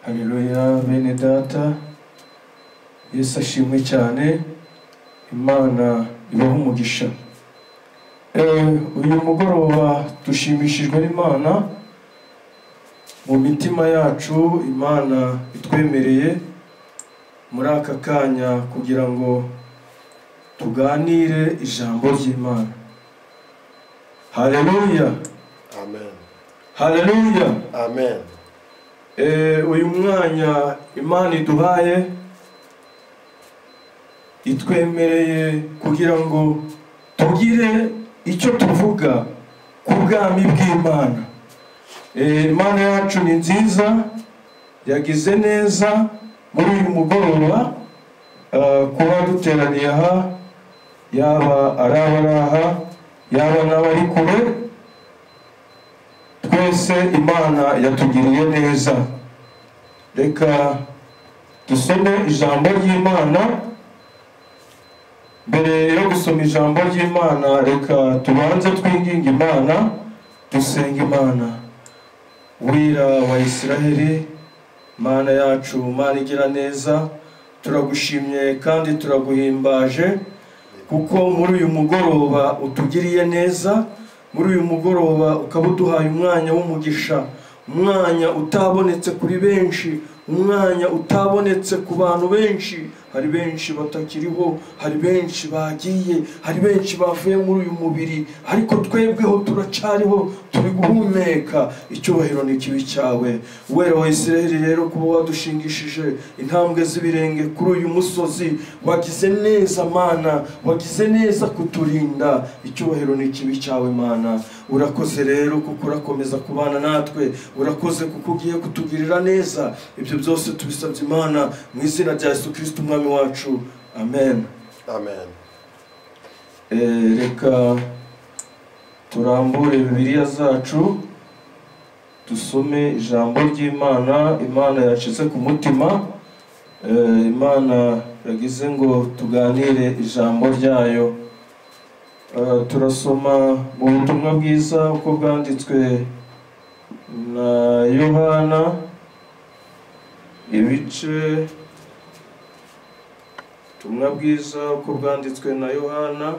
Haleluya bene data, Yesu ashimwe cyane, Imana ibaho umugisha. Uyu mugoroba dushimishijwe n'Imana mu mitima yacu. Imana itwemereye muri aka kanya kugira ngo tuganire ijambo ry'Imana. Haleluya, Amen. haleluya, Amen. uyu mwanya Imana iduhaye itwemereye kugira ngo tugire icyo tuvuga ku bwami bw'Imana. Imana yacu ni nziza, yagize neza muri uyu mugoroba kuba duteraniye aha, yaba ari abaraha yaba n'abari kure, twese Imana yatugiriye neza. Reka dusome ijambo ry'Imana. Mbere yo gusoma ijambo ry'Imana, reka tubanze twinginge Imana, dusenga Imana. Wira wa Isiraheli, Mana yacu, Mana igira neza, turagushimye kandi turaguhimbaje kuko muri uyu mugoroba utugiriye neza. Muri uyu mugoroba ukaba uduhaye umwanya w'umugisha, umwanya utabonetse kuri benshi, umwanya utabonetse ku bantu benshi. Hari benshi batakiriho, hari benshi bagiye, hari benshi bavuye muri uyu mubiri, ariko twebweho turacariho, turi guhumeka. Icyubahiro ni kibi cyawe, Uwera wa Isiraheli. Rero kuba wadushingishije intambwe z'ibirenge kuri uyu musozi, wagize neza Mana, wagize neza kuturinda. Icyubahiro ni kibi cyawe Mana. Urakoze rero kuko urakomeza kubana natwe, urakoze kuko ugiye kutugirira neza. Ibyo byose tubisabye Imana mu izina rya Yesu Kristo umwami wacu, amen. Amen. Reka turambure Bibiliya zacu dusome ijambo ry'Imana. Imana yacize ku mutima, Imana yagize ngo tuganire ijambo ryayo. Turasoma mu butumwa bwiza uko bwanditswe na Yohana, ibice ubutumwa bwiza uko bwanditswe na Yohana,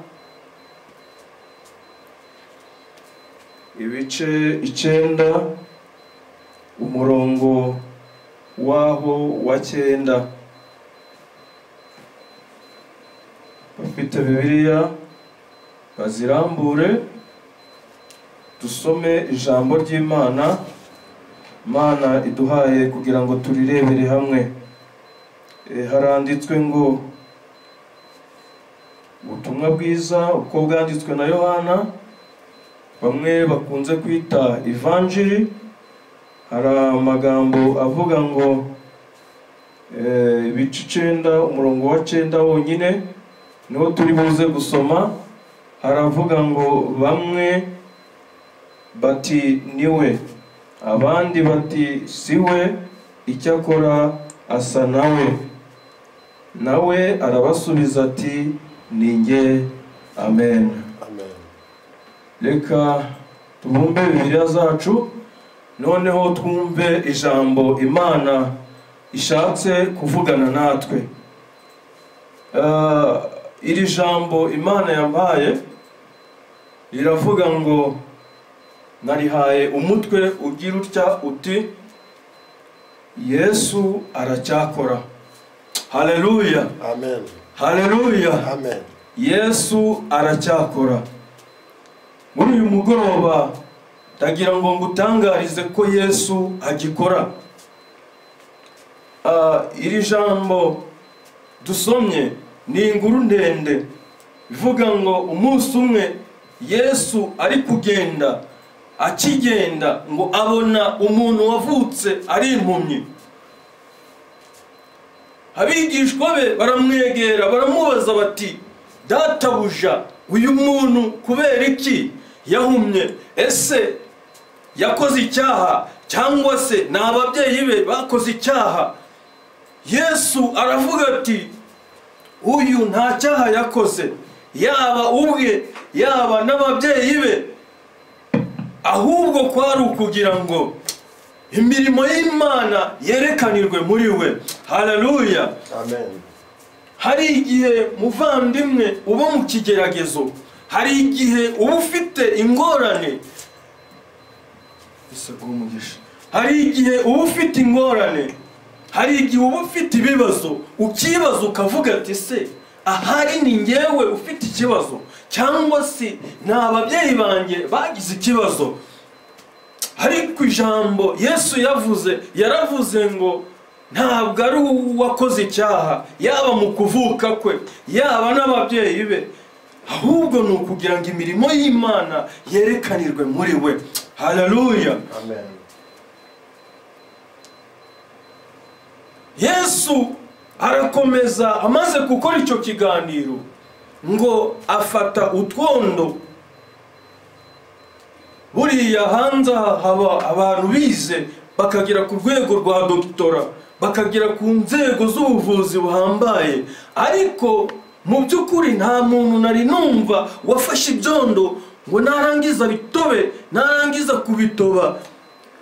ibice 9 umurongo waho wa 9. Bafite Bibiliya bazirambure dusome ijambo ry'Imana. Imana iduhaye kugira ngo turirebere hamwe. Haranditswe ngo ubutumwa bwiza uko bwanditswe na Yohana, bamwe bakunze kwita Evanjiri. Hari amagambo avuga ngo ibice 9 umurongo wa 9 wonyine niho turi buze gusoma. Haravuga ngo bamwe bati niwe, abandi bati siwe, icyakora asa nawe. Nawe arabasubiza ati ni njye. Amen. Amen. Reka tubumbe Bibiliya zacu noneho twumve ijambo Imana ishatse kuvugana natwe. Iri jambo Imana yampaye riravuga ngo, narihaye umutwe ugira utya uti Yesu aracyakora. Haleluya. Amen. Haleluya. Amen. Yesu aracyakora. Muri uyu mugoroba ndagira ngo ngutangarize ko Yesu agikora. Iri jambo dusomye ni inkuru ndende ivuga ngo umunsi umwe Yesu ari kugenda, akigenda ngo abona umuntu wavutse ari impumyi. Abigishwa be baramwegera baramubaza bati, databuja, uyu muntu kubera iki yahumye? Ese yakoze icyaha cyangwa se ni ababyeyi be bakoze icyaha? Yesu aravuga ati, uyu nta cyaha yakoze, yaba ubwe yaba n'ababyeyi be, ahubwo kwari ukugira ngo imirimo y'Imana yerekanirwe muri we. Haleluya. Amen. Hari igihe muvandimwe uba mu kigeragezo, hari igihe uba ufite ingorane, hari igihe uba ufite ingorane, hari igihe uba ufite ibibazo, ukibaza ukavuga ati se ahari ni ngewe ufite ikibazo cyangwa se ni ababyeyi banjye bagize ikibazo. Ariko ijambo Yesu yaravuze ngo ntabwo ari uwakoze icyaha, yaba mu kuvuka kwe yaba n'ababyeyi be, ahubwo ni ukugira ngo imirimo y'Imana yerekanirwe muri we. Haleluya. Amen. Yesu arakomeza, amaze gukora icyo kiganiro ngo afata utwondo. Buriya hanze haba abantu bize bakagera ku rwego rwa doktora, bakagera ku nzego z'ubuvuzi buhambaye, ariko mu by'ukuri nta muntu nari numva wafashe ibyondo ngo narangiza bitobe, narangiza kubitoba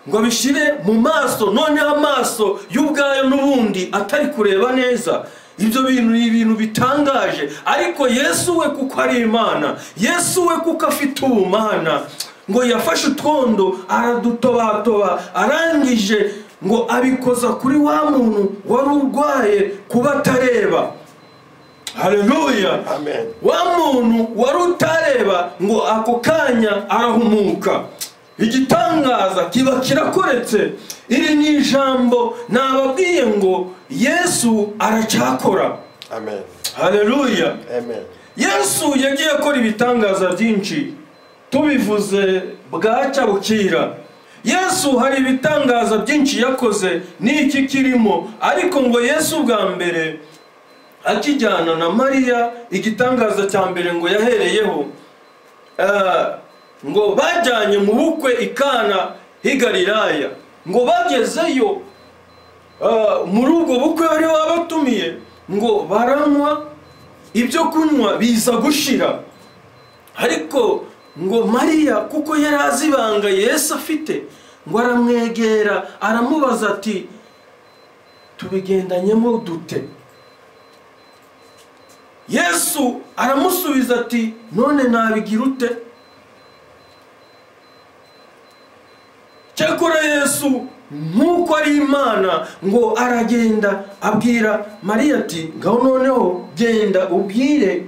ngo abishire mu maso, noneho amaso y'ubwayo n'ubundi atari kureba neza. Ibyo bintu ni ibintu bitangaje. Ariko Yesu we kuko ari Imana, Yesu we kuko afite ubumana, ngo yafashe utwondo aradutobatoba, arangije ngo abikoza kuri wa muntu wari urwaye kuba atareba. Haleluya. Amen. Wa muntu wari utareba ngo ako kanya arahumuka. Igitangaza kiba kirakoretse. Iri ni ijambo nababwiye ngo Yesu aracyakora. Amen. Haleluya. Amen. Yesu yagiye akora ibitangaza byinshi, tubivuze bwacya bukira. Yesu hari ibitangaza byinshi yakoze, n'iki kirimo. Ariko ngo Yesu bwa mbere akijyana na Mariya, igitangaza cya mbere ngo yahereyeho, ngo bajyanye mu bukwe i Kana h'i Galilaya. Ngo bagezeyo muri ubwo bukwe bari babatumiye, ngo baranywa ibyo kunywa biza gushira. Ariko ngo Mariya kuko yari azi ibanga Yesu afite, ngo aramwegera aramubaza ati tubigendanyemo dute? Yesu aramusubiza ati none nabigira ute? Cyakora Yesu nk'uko ari Imana ngo aragenda abwira Mariya ati ngaho noneho genda ubwire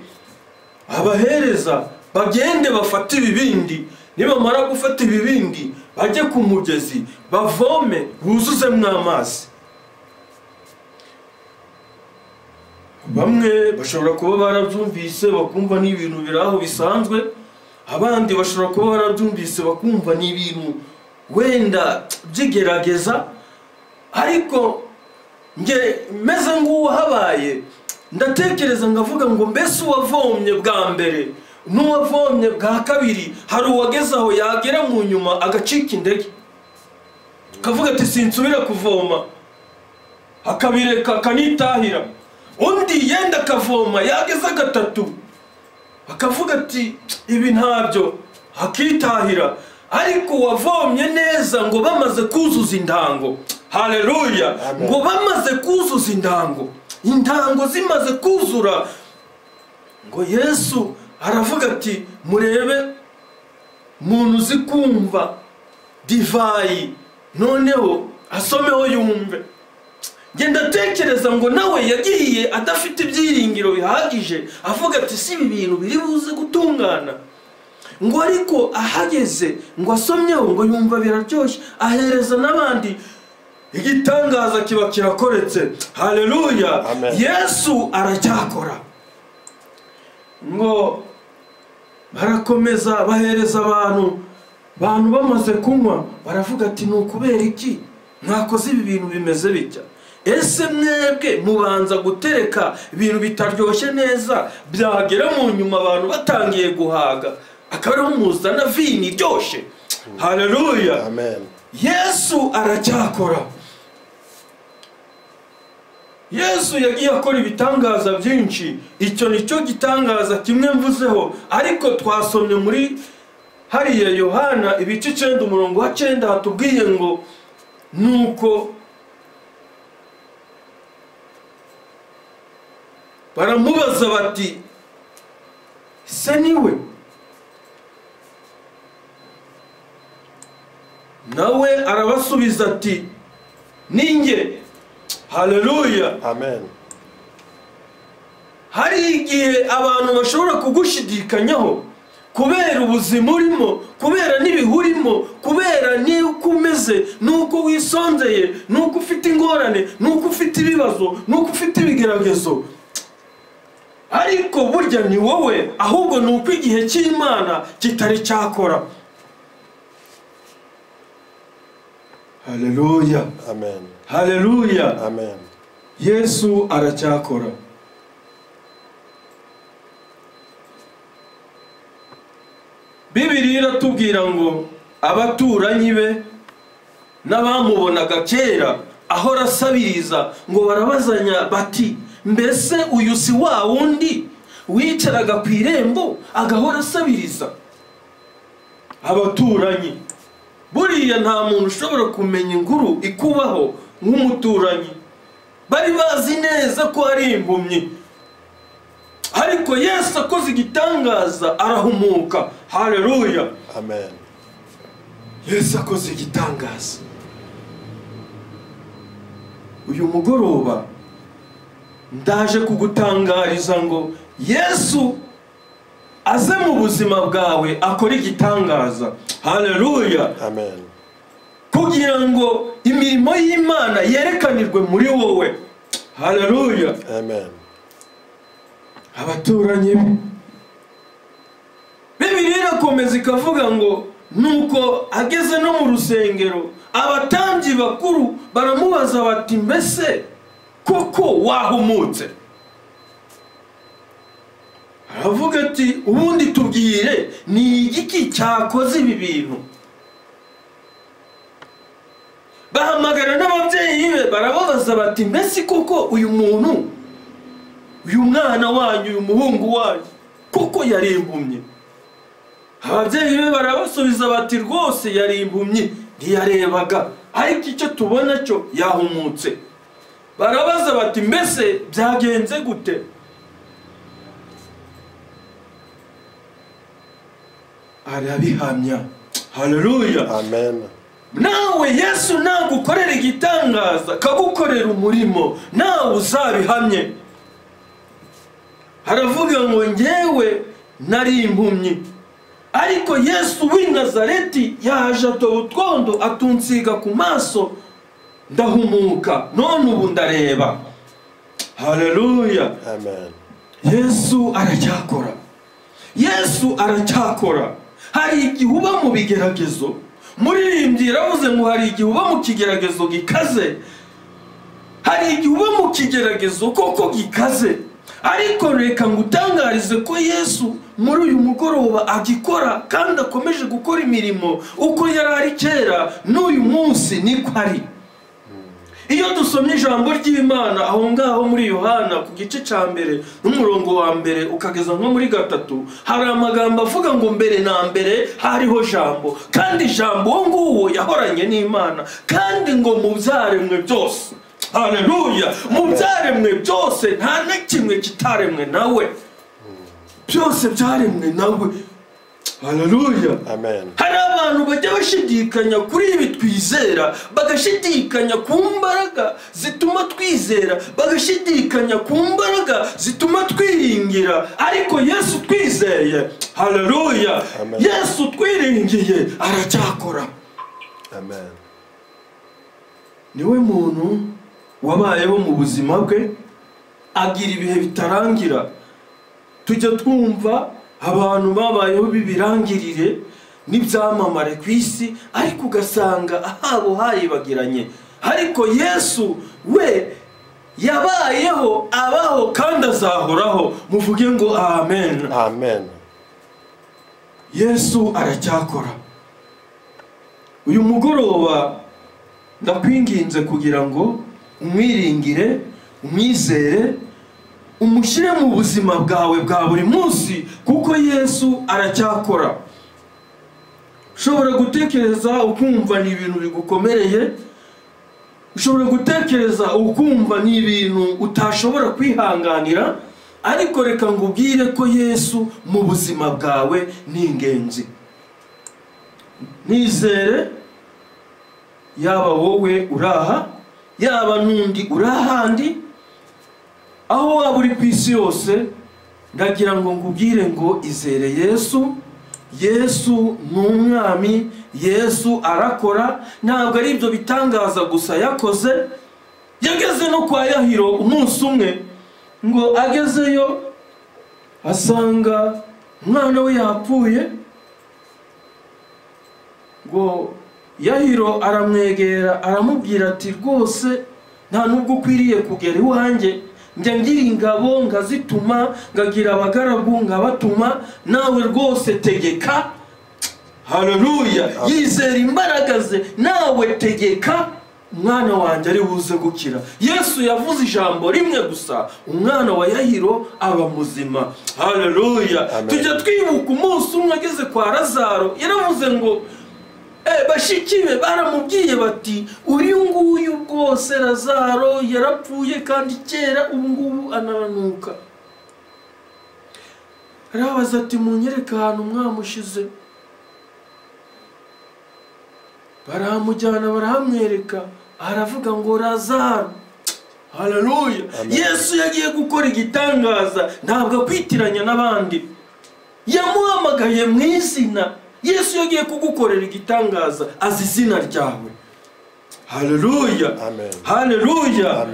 abahereza bagende bafate ibibindi, nibamara gufata ibibindi bajye ku mugezi bavome buzuzemo amazi. Bamwe bashobora kuba barabyumvise bakumva ni ibintu biraho bisanzwe, abandi bashobora kuba barabyumvise bakumva ni ibintu wenda byigerageza. Ariko nge meze nguwahabaye ndatekereza ngavuga ngo mbese uwavomye bwa mbere n'uwavomye bwa kabiri, hari uwageze aho yagera mu nyuma agacika indege kavuga ati sinsubira kuvoma, akabireka akanitahira. Undi yenda kavoma yageza gatatu akavuga ati ibi ntabyo, akitahira. Ariko wavomye neza ngo bamaze kuzuza indango. Haleluya. Ngo bamaze kuzuza indango, indango zimaze kuzura, ngo Yesu aravuga ati murebe muntu uzi kumva divayi, noneho asomeho yumve. Genda tekereza ngo nawe yagiye adafite ibyiringiro bihagije, avuga ati si ibi bintu biri buze gutungana. Ngo ariko ahageze ngo asomyeho ngo yumva biraryoshye, ahereza n'abandi, igitangaza kiba kirakoretse. Haleluya. Yesu aracyakora. Ngo barakomeza bahereza abantu bamaze kunywa, baravuga ati ni ukubera iki mwakoze ibi bintu bimeze bitya? Ese mwebwe mubanza gutereka ibintu bitaryoshye neza, byagera mu nyuma abantu batangiye guhaga akabariho muzana vino iryoshye. Haleluya. Amen. Yesu aracyakora. Yesu yagiye akora ibitangaza byinshi. Icyo nicyo gitangaza kimwe mvuzeho. Ariko twasomye muri hariya Yohana ibice 9:9 hatubwiye ngo nuko baramubaza bati se niwe? nawe arabasubiza ati ninjye. Haleluya, amen. hari igihe abantu bashobora kugushidikanyaho kubera ubuzima urimo, kubera n'ibihurimo, kubera n'uko umeze, n'uko wisonzeye, n'uko ufite ingorane, n'uko ufite ibibazo, n'uko ufite ibigeragezo. ariko burya ni wowe, ahubwo ni uko igihe cy'Imana kitari cyakora. Haleluya, amen. haleluya, amen. Yesu aracyakora. Bibiliya iratubwira ngo abaturanyi be n'abamubonaga kera ahora asabiriza ngo barabazanya bati mbese uyu si wa wundi wicaraga ku irembo agahora asabiriza? Abaturanyi, buriya nta muntu ushobora kumenya inkuru ikubaho nk'umuturanyi. Bari bazi neza ko ari impumyi, ariko Yesu akoze igitangaza arahumuka. Haleluya, amen. Yesu akoze igitangaza. Uyu mugoroba ndaje kugutangariza ngo Yesu aze mu buzima bwawe akora igitangaza. Haleluya, amen. kugira ngo imirimo y'Imana yerekanirwe muri wowe. Haleluya, amen. abaturanyi be, Bibiliya irakomeza ikavuga ngo nuko ageze no mu rusengero abatambyi bakuru baramubaza bati mbese koko wahumutse? aravuga ati ubundi tubwire ni igiki cyakoze ibi bintu? bahamagara n'ababyeyi be barababaza bati mbese koko uyu muntu, uyu mwana wanyu, uyu muhungu wanyu koko yari impumyi? ababyeyi be barabasubiza bati rwose yari impumyi, ntiyarebaga, ariko icyo tubona cyo yahumutse. barabaza bati mbese byagenze gute? arabihamya. Haleluya, amen. nawe Yesu nagukorera igitangaza kagukorera umurimo, nawe uzabihamye. haravuga ngo njyewe nari impumyi, ariko Yesu w'i Nazareti yaje atoba utwondo atunsiga ku maso ndahumuka, none ubu ndareba. Haleluya, amen. Yesu aracyakora. Yesu aracyakora. hari igihe uba mu bigeragezo, muririmbyi yaravuze ngo hari igihe uba mu kigeragezo gikaze, hari igihe uba mu kigeragezo koko gikaze, ariko reka ngutangarize ko Yesu muri uyu mugoroba agikora kandi akomeje gukora imirimo uko yari ari kera n'uyu munsi niko ari. iyo dusomye ijambo ry'Imana aho ngaho muri Yohana ku gice cya mbere n'umurongo wa mbere ukageza nko muri 3, hari amagambo avuga ngo mbere na mbere hariho jambo, kandi jambo uwo nguwo yahoranye n'Imana, kandi ngo mu byaremwe byose. Haleluya, mu byaremwe byose nta na kimwe kitaremwe nawe, byose byaremwe nawe. Haleluya, amen. hari abantu bajya bashidikanya kuri ibi twizera, bagashidikanya ku mbaraga zituma twizera, bagashidikanya ku mbaraga zituma twiringira, ariko Yesu twizeye, haleluya, Yesu twiringiye aracyakora. amen. niwe muntu wabayeho mu buzima bwe agira ibihe bitarangira. tujya twumva abantu babayeho bibirangirire n'ibyamamare ku isi, ariko ugasanga ahabo hayibagiranye. ariko Yesu we yabayeho, abaho kandi azahoraho. muvuge ngo amen, amen. Yesu aracyakora. uyu mugoroba ndakwinginze kugira ngo umwiringire, umwizere, umushyire mu buzima bwawe bwa buri munsi, kuko Yesu aracyakora. ushobora gutekereza ukumva ni ibintu bigukomereye, ushobora gutekereza ukumva ni ibintu utashobora kwihanganira, ariko reka ngubwire ko Yesu mu buzima bwawe ni ingenzi. Nizere yaba wowe uraha, yaba n'undi urahandi, aho waba uri ku isi yose, ndagira ngo ngubwire ngo izere Yesu. Yesu ni umwami, Yesu arakora. Ntabwo ari ibyo bitangaza gusa yakoze. Yageze no kwa Yahiro umunsi umwe, ngo agezeyo asanga umwana we yapfuye. Ngo Yahiro aramwegera aramubwira ati rwose nta nubwo ukwiriye kugera iwanjye, njya ngira ingabo ngazituma, ngagira abagaragu ngabatuma, nawe rwose tegeka. Haleluya! Yizera imbaraga ze, nawe tegeka, umwana wanjye ari buze gukira. Yesu yavuze ijambo rimwe gusa, umwana wa Yahiro aba muzima. Haleluya! Tujya twibuka umunsi umwe ageze kwa Lazaro, yaravuze ngo bashiki be baramubwiye bati uyu nguyu rwose Lazaro yarapfuye kandi kera, ubu ngubu anaranuka. Arabaza ati munyereka ahantu mwamushize. Baramujyana barahamwereka, aravuga ngo Lazaro. Haleluya! Yesu yagiye gukora igitangaza, ntabwo akwitiranya n'abandi. Yamuhamagaye mu izina. Yesu yagiye kugukorera igitangaza, azi izina ryawe. Haleluya! Haleluya!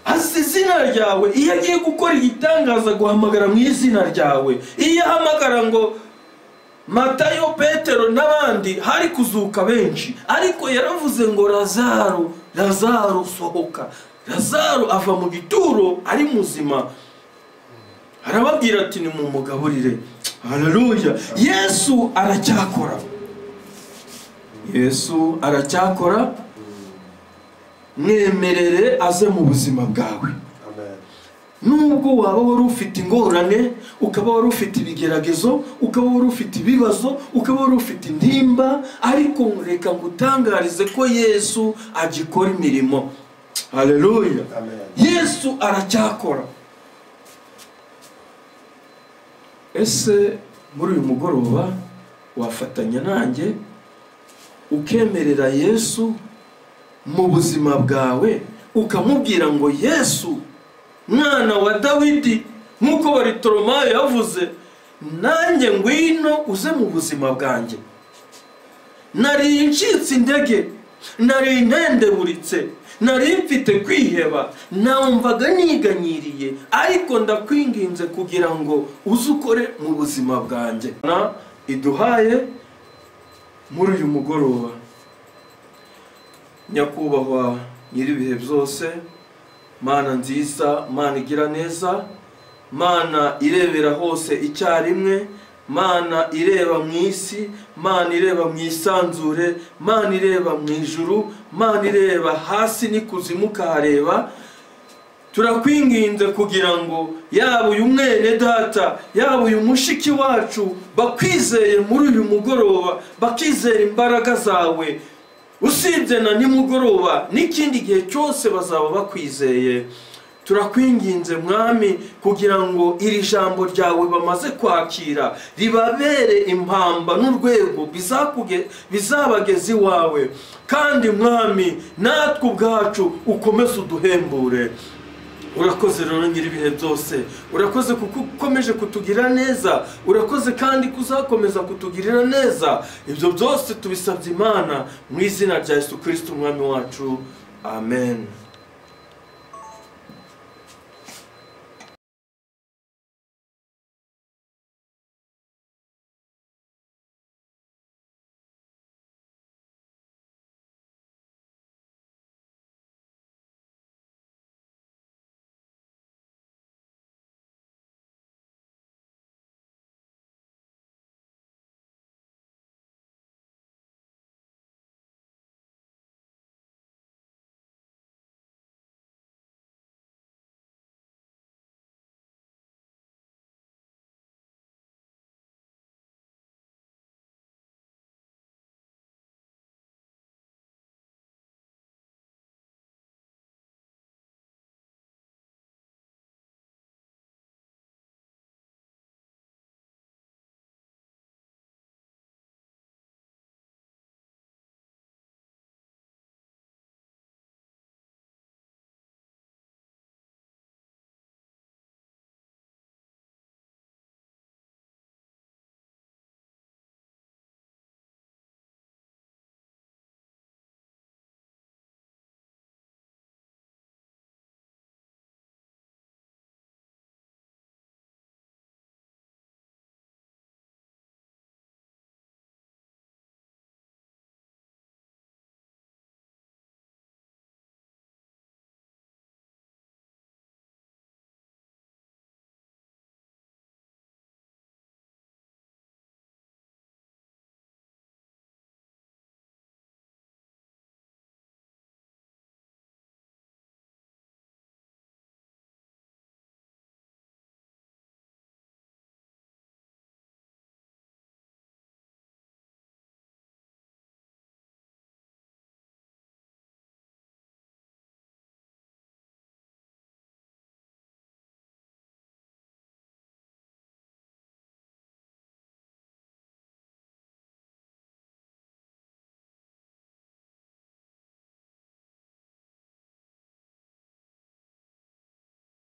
Azi izina ryawe. Iyo agiye gukora igitangaza guhamagara mu izina ryawe. Iyo ahamagara ngo Matayo, Petero n'abandi, hari kuzuka benshi, ariko yaravuze ngo Lazaro, Lazaro sohoka. Lazaro ava mu gituro ari muzima. Arababwira ati ni mu mugaburire. Haleluya! Yesu aracyakora. Yesu aracyakora. Mwemerere aze mu buzima bwawe. Nubwo waba wari ufite ingorane, ukaba wari ufite ibigeragezo, ukaba wari ufite ibibazo, ukaba wari ufite indimba, ariko reka ngutangarize ko Yesu agikora imirimo. Haleluya! Yesu aracyakora. Ese muri uyu mugoroba wafatanya nanjye ukemerera Yesu mu buzima bwawe, ukamubwira ngo Yesu mwana wa Dawidi, nk'uko Baritholomayo yavuze, nanjye ngwino uze mu buzima bwanjye. Nari ncitse intege, nari ntendeburitse, nari mfite kwiheba, numvaga niganyiriye, ariko ndakwinginze kugira ngo uze ukore mu buzima bwanjye. Iduhaye muri uyu mugoroba. Nyakubahwa nyiribihe byose, Mana nziza, Mana igira neza, Mana irebera hose icyarimwe, Mana ireba mu isi, Mana ireba mu isanzure, Mana ireba mu ijuru, Mana ireba hasi n'ikuzimu kahareba. Turakwinginze kugira ngo yaba uyu mwene data, yaba uyu mushiki wacu bakwizeye muri uyu mugoroba, bakizera imbaraga zawe. Usibye na nimugoroba n'ikindi gihe cyose bazaba bakwizeye. Turakwinginze mwami kugira ngo iri jambo ryawe bamaze kwakira ribabere impamba n'urwego bizabageza iwawe. Kandi mwami natwe ubwacu ukomeze uduhembure. Urakoze rero nyiribihe byose, urakoze kuko ukomeje kutugira neza, urakoze kandi kuzakomeza kutugirira neza. Ibyo byose tubisabye Imana mu izina rya Yesu Kristo umwami wacu. Amen.